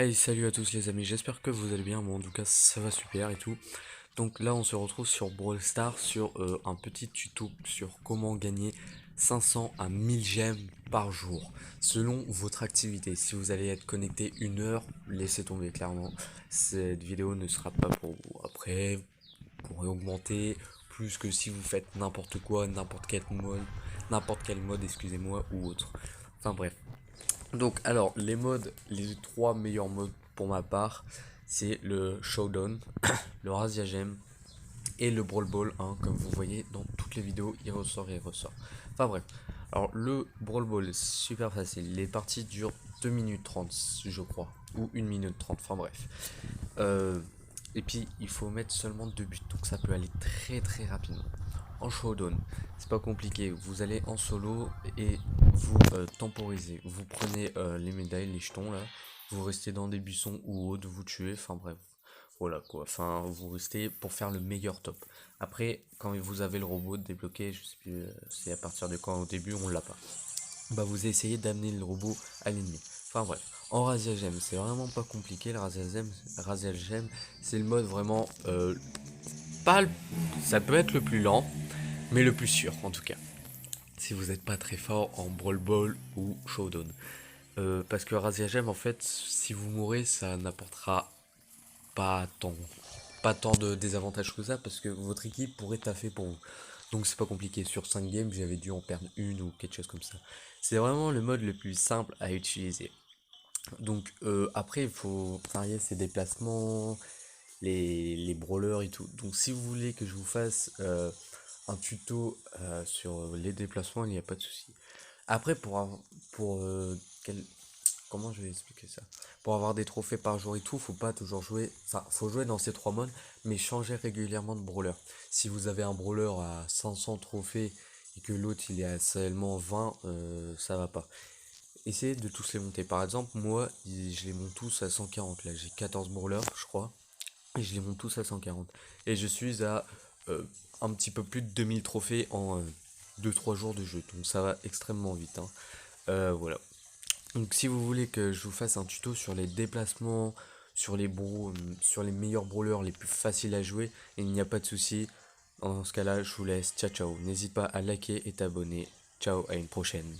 Hey, salut à tous les amis, j'espère que vous allez bien, moi en tout cas ça va super et tout. Donc là on se retrouve sur Brawl Stars sur un petit tuto sur comment gagner 500 à 1000 gemmes par jour selon votre activité. Si vous allez être connecté 1 heure, laissez tomber clairement, cette vidéo ne sera pas pour vous. Après, vous pourrez augmenter plus que si vous faites n'importe quoi, n'importe quel mode, excusez-moi, ou autre. Enfin bref. Donc alors les trois meilleurs modes pour ma part, c'est le Showdown, le Razzia Gem et le Brawl Ball, hein, comme vous voyez dans toutes les vidéos, il ressort et il ressort. Enfin bref, alors le Brawl Ball, super facile, les parties durent 2 minutes 30 je crois, ou 1 minute 30, enfin bref. Euh, et puis il faut mettre seulement 2 buts, donc ça peut aller très très rapidement. En showdown, c'est pas compliqué, vous allez en solo et vous temporisez. Vous prenez les médailles, les jetons là, vous restez dans des buissons ou autres, vous tuez, enfin bref. Voilà quoi, enfin vous restez pour faire le meilleur top. Après, quand vous avez le robot débloqué, je sais plus c'est à partir de quand au début on l'a pas. Bah vous essayez d'amener le robot à l'ennemi. Enfin bref, en Razzia Gem, c'est vraiment pas compliqué le Razzia Gem, c'est le mode vraiment pas le- ça peut être le plus lent, mais le plus sûr en tout cas. Si vous n'êtes pas très fort en Brawl Ball ou Showdown. Parce que Razzia Gem, en fait, si vous mourrez, ça n'apportera pas tant, pas tant de désavantages que ça, parce que votre équipe pourrait taffer pour vous. Donc c'est pas compliqué. Sur 5 games, j'avais dû en perdre une ou quelque chose comme ça. C'est vraiment le mode le plus simple à utiliser. Donc après, il faut varier ses déplacements, les brawlers et tout. Donc si vous voulez que je vous fasse un tuto sur les déplacements, il n'y a pas de souci. Après, pour quel- comment je vais expliquer ça? Pour avoir des trophées par jour et tout, faut pas toujours jouer. Enfin, faut jouer dans ces trois modes, mais changer régulièrement de brawler. Si vous avez un brawler à 500 trophées et que l'autre il est à seulement 20, ça va pas. Essayez de tous les monter. Par exemple, moi, je les monte tous à 140. Là, j'ai 14 brawlers, je crois. Et je les monte tous à 140. Et je suis à euh, un petit peu plus de 2000 trophées en 2-3 jours de jeu. Donc ça va extrêmement vite, hein. Voilà. Donc si vous voulez que je vous fasse un tuto sur les déplacements, sur les meilleurs brawlers les plus faciles à jouer, il n'y a pas de souci. Dans ce cas-là, je vous laisse. Ciao ciao. N'hésite pas à liker et t'abonner. Ciao, à une prochaine.